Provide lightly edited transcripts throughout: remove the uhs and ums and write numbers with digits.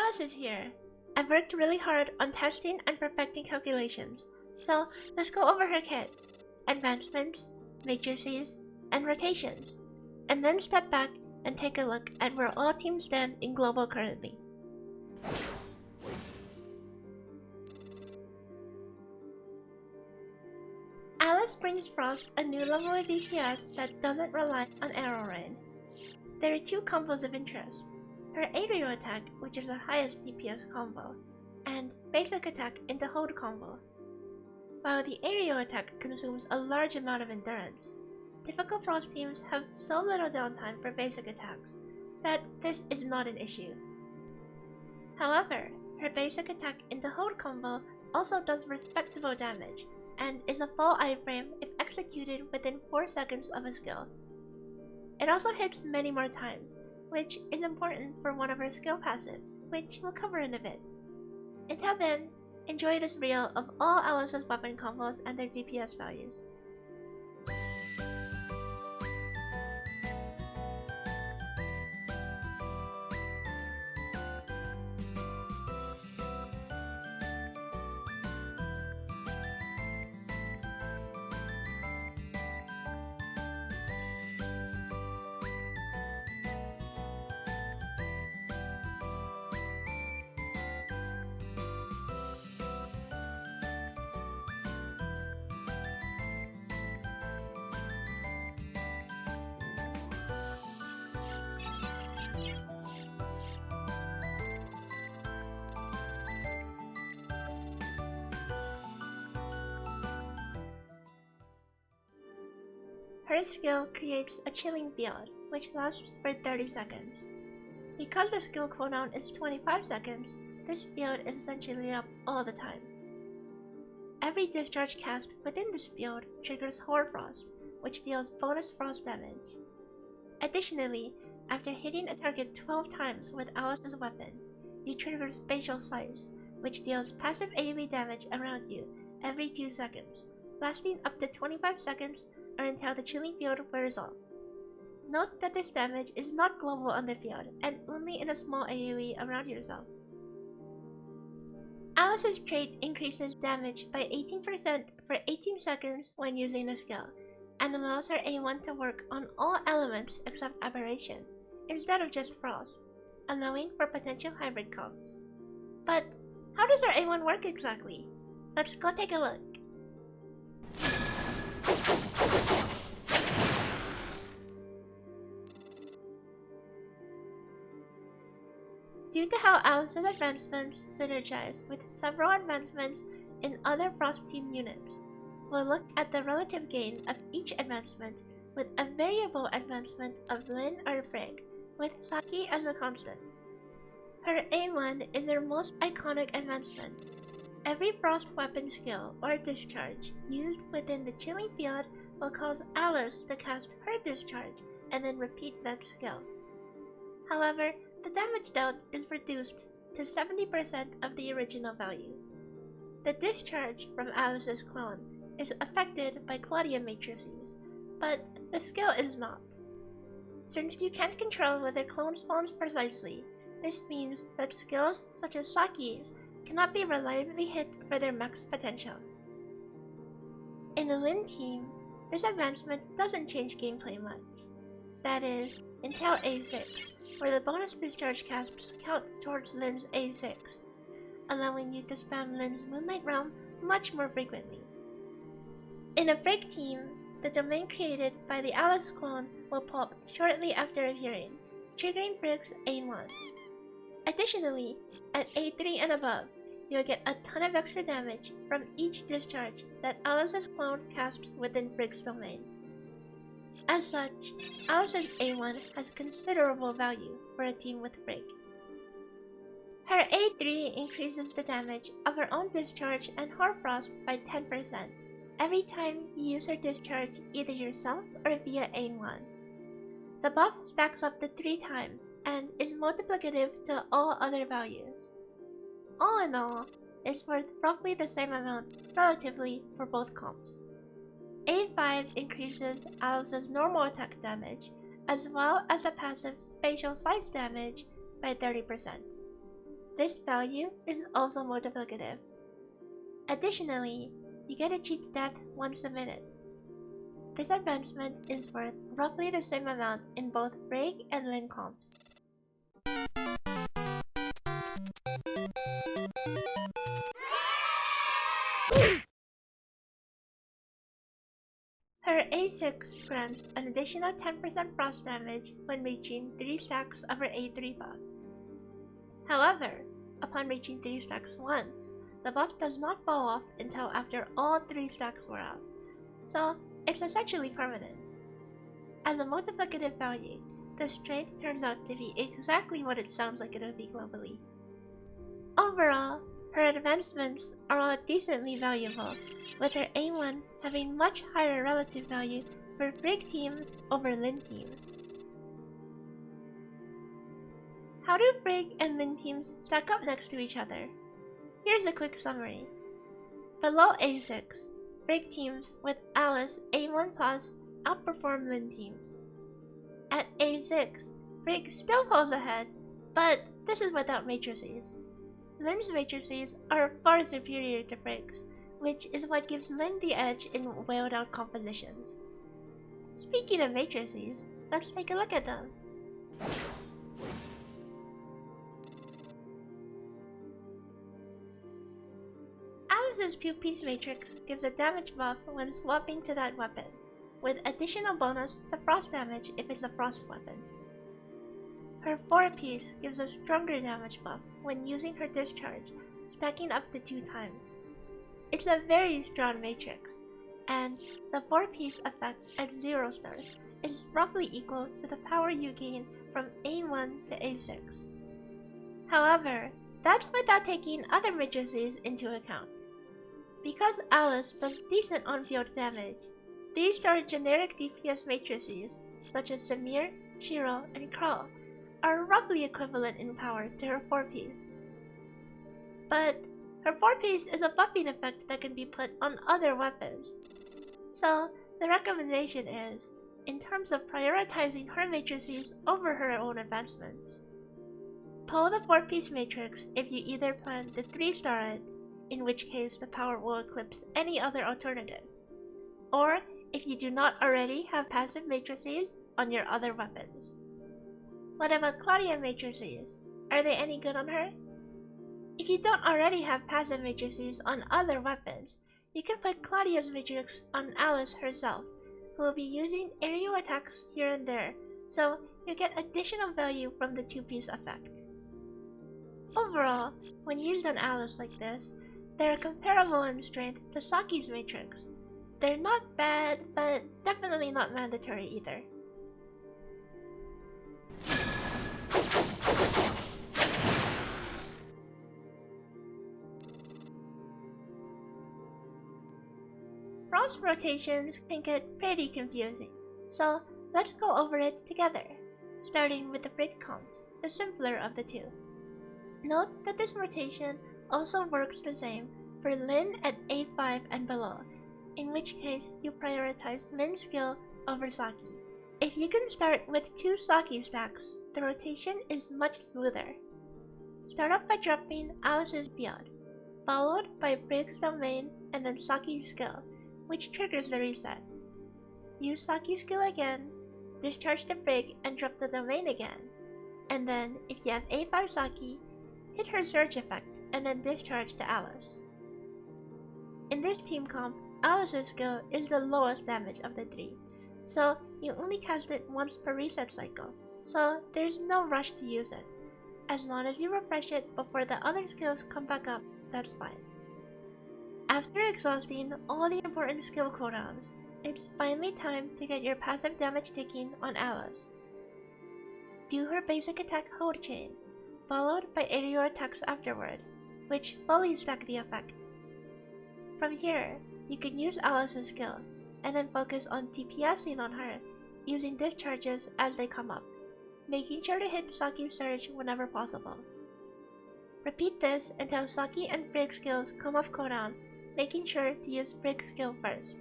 Alyss is here. I've worked really hard on testing and perfecting calculations, so let's go over her kit, advancements, matrices, and rotations, and then step back and take a look at where all teams stand in global currently. Alyss brings Frost a new level of DPS that doesn't rely on arrow rain. There are two combos of interest: her aerial attack, which is her highest DPS combo, and basic attack into hold combo. While the aerial attack consumes a large amount of endurance, typical Frost teams have so little downtime for basic attacks that this is not an issue. However, her basic attack into hold combo also does respectable damage, and is a full iframe if executed within 4 seconds of a skill. It also hits many more times, which is important for one of her skill passives, which we'll cover in a bit. Until then, enjoy this reel of all Alyss's weapon combos and their DPS values. Her skill creates a chilling field, which lasts for 30 seconds. Because the skill cooldown is 25 seconds, this field is essentially up all the time. Every discharge cast within this field triggers Hoarfrost, which deals bonus frost damage. Additionally, after hitting a target 12 times with Alyss's weapon, you trigger Spatial Slice, which deals passive AoE damage around you every 2 seconds, lasting up to 25 seconds or until the chilling field wears off. Note that this damage is not global on the field and only in a small AoE around yourself. Alyss's trait increases damage by 18% for 18 seconds when using a skill, and allows her A1 to work on all elements except Aberration, instead of just Frost, allowing for potential hybrid combos. But how does her A1 work exactly? Let's go take a look. Due to how Alyss's advancements synergize with several advancements in other Frost team units, we'll look at the relative gain of each advancement with a variable advancement of Lin or Frigg, with Saki as a constant. Her A1 is her most iconic advancement. Every Frost weapon skill or discharge used within the chilling field will cause Alyss to cast her discharge and then repeat that skill. However, the damage dealt is reduced to 70% of the original value. The discharge from Alyss's clone is affected by Claudia matrices, but the skill is not. Since you can't control whether clone spawns precisely, this means that skills such as Saki's cannot be reliably hit for their max potential. In the Lin team, this advancement doesn't change gameplay much. That is, until A6, where the bonus discharge casts count towards Lin's A6, allowing you to spam Lin's Moonlight Realm much more frequently. In a Frigg team, the domain created by the Alyss clone will pop shortly after appearing, triggering Frigg's A1. Additionally, at A3 and above, you'll get a ton of extra damage from each discharge that Alyss's clone casts within Frigg's domain. As such, Alyss's A1 has considerable value for a team with Frigg. Her A3 increases the damage of her own discharge and Hoarfrost by 10% every time you use her discharge either yourself or via A1. The buff stacks up to 3 times and is multiplicative to all other values. All in all, it's worth roughly the same amount relatively for both comps. A5 increases Alyss's normal attack damage, as well as the passive Spatial Slice damage by 30%. This value is also multiplicative. Additionally, you get a cheat death once a minute. This advancement is worth roughly the same amount in both Frigg and Lin comps. Her A6 grants an additional 10% frost damage when reaching 3 stacks of her A3 buff. However, upon reaching 3 stacks once, the buff does not fall off until after all 3 stacks were out, so it's essentially permanent. As a multiplicative value, the strength turns out to be exactly what it sounds like it would be globally. Overall, her advancements are all decently valuable, with her A1 having much higher relative value for Frigg teams over Lin teams. How do Frigg and Lin teams stack up next to each other? Here's a quick summary. Below A6, Frigg teams with Alyss A1 plus outperform Lin teams. At A6, Frigg still pulls ahead, but this is without matrices. Lin's matrices are far superior to Frigg's, which is what gives Lin the edge in whaled out compositions. Speaking of matrices, let's take a look at them. Alyss's 2-piece matrix gives a damage buff when swapping to that weapon, with additional bonus to frost damage if it's a frost weapon. Her 4-piece gives a stronger damage buff when using her discharge, stacking up to 2 times. It's a very strong matrix, and the 4-piece effect at 0 stars is roughly equal to the power you gain from A1 to A6. However, that's without taking other matrices into account. Because Alyss does decent on-field damage, 3-star generic DPS matrices such as Samir, Shiro, and Krull are roughly equivalent in power to her 4-piece. But her 4-piece is a buffing effect that can be put on other weapons. So the recommendation is, in terms of prioritizing her matrices over her own advancements, pull the 4-piece matrix if you either plan to 3-star it, in which case the power will eclipse any other alternative, or if you do not already have passive matrices on your other weapons. What about Claudia matrices? Are they any good on her? If you don't already have passive matrices on other weapons, you can put Claudia's matrix on Alyss herself, who will be using aerial attacks here and there, so you get additional value from the 2-piece effect. Overall, when used on Alyss like this, they are comparable in strength to Saki's matrix. They're not bad, but definitely not mandatory either. Frost rotations can get pretty confusing, so let's go over it together, starting with the Frigg comps, the simpler of the two. Note that this rotation also works the same for Lin at A5 and below, in which case you prioritize Lin's skill over Saki. If you can start with 2 Saki stacks, the rotation is much smoother. Start off by dropping Alyss's build, followed by Frigg's domain and then Saki's skill, which triggers the reset. Use Saki's skill again, discharge the Frigg and drop the domain again, and then if you have A5 Saki, hit her surge effect and then discharge to Alyss. In this team comp, Alyss's skill is the lowest damage of the 3, so you only cast it once per reset cycle, so there's no rush to use it. As long as you refresh it before the other skills come back up, that's fine. After exhausting all the important skill cooldowns, it's finally time to get your passive damage taking on Alyss. Do her basic attack hold chain, followed by aerial attacks afterward, which fully stack the effect. From here, you can use Alyss's skill, and then focus on DPSing on her, using discharges as they come up, making sure to hit Saki's surge whenever possible. Repeat this until Saki and Frigg skills come off cooldown, making sure to use Frigg's skill first.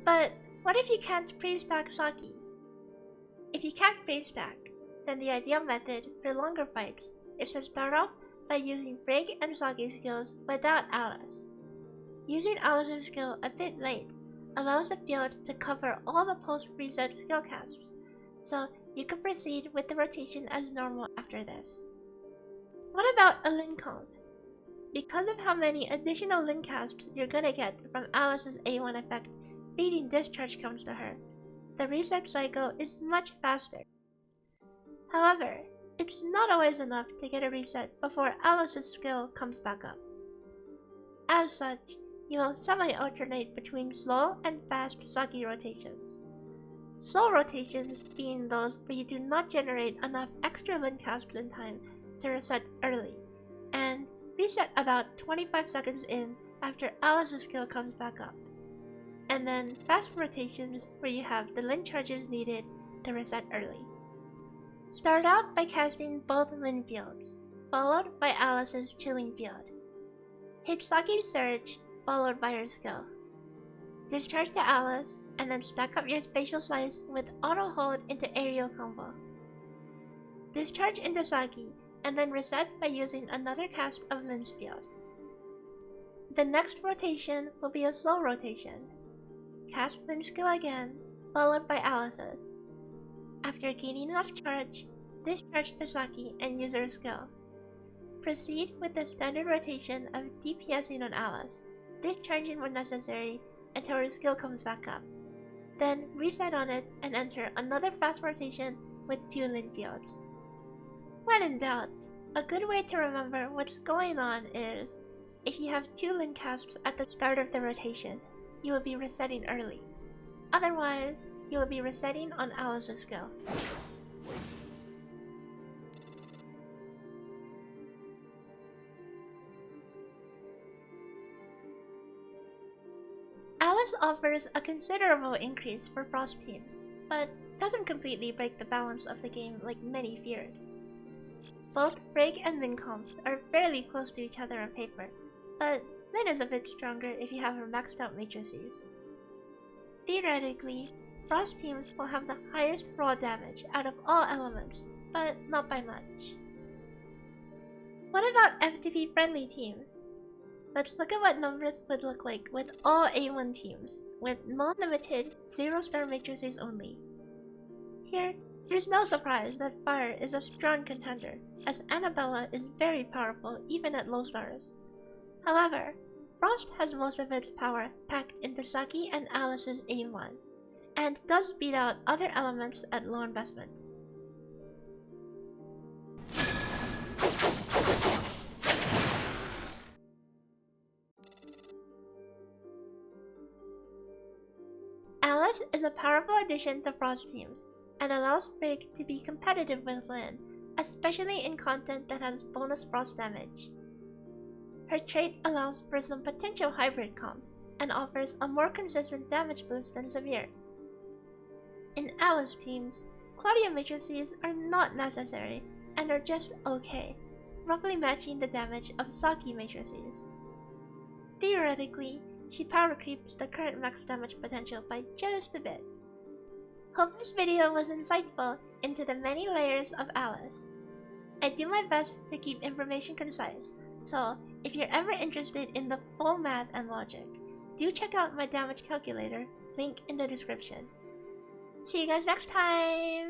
But what if you can't pre-stack Saki? If you can't pre-stack, then the ideal method for longer fights is to start off by using Frigg and Saki skills without Alyss. Using Alyss's skill a bit late allows the field to cover all the post-reset skill casts, so you can proceed with the rotation as normal after this. What about a Lin comp? Because of how many additional Lin casts you're gonna get from Alyss's A1 effect feeding discharge comes to her, the reset cycle is much faster. However, it's not always enough to get a reset before Alyss's skill comes back up. As such, you will semi-alternate between slow and fast Saki rotations. Slow rotations being those where you do not generate enough extra Lin casts in time to reset early, and reset about 25 seconds in after Alyss's skill comes back up. And then fast rotations where you have the Lin charges needed to reset early. Start out by casting both Lin fields, followed by Alyss's chilling field. Hit Saki's surge, followed by her skill. Discharge to Alyss, and then stack up your spatial slice with auto hold into aerial combo. Discharge into Saki, and then reset by using another cast of Lin's field. The next rotation will be a slow rotation. Cast Lin's skill again, followed by Alyss's. After gaining enough charge, discharge to Saki and use her skill. Proceed with the standard rotation of DPSing on Alyss, discharging when necessary until her skill comes back up. Then reset on it and enter another fast rotation with 2 Lin fields. When in doubt, a good way to remember what's going on is, if you have 2 Lin casts at the start of the rotation, you will be resetting early. Otherwise, you will be resetting on Alyss's skill. Alyss offers a considerable increase for Frost teams, but doesn't completely break the balance of the game like many feared. Both Frigg and Lin comps are fairly close to each other on paper, but Lin is a bit stronger if you have her maxed out matrices. Theoretically, Frost teams will have the highest raw damage out of all elements, but not by much. What about FTP friendly teams? Let's look at what numbers would look like with all A1 teams, with non-limited 0-star matrices only. Here, there's no surprise that Fire is a strong contender, as Annabella is very powerful even at low stars. However, Frost has most of its power packed into Saki and Alyss's A1, and does beat out other elements at low investment. Alyss is a powerful addition to Frost teams, and allows Frigg to be competitive with Lin, especially in content that has bonus Frost damage. Her trait allows for some potential hybrid comps, and offers a more consistent damage boost than Severe's. In Alyss teams, Claudia matrices are not necessary, and are just okay, roughly matching the damage of Saki matrices. Theoretically, she power creeps the current max damage potential by just a bit. Hope this video was insightful into the many layers of Alyss. I do my best to keep information concise, so if you're ever interested in the full math and logic, do check out my damage calculator, link in the description. See you guys next time!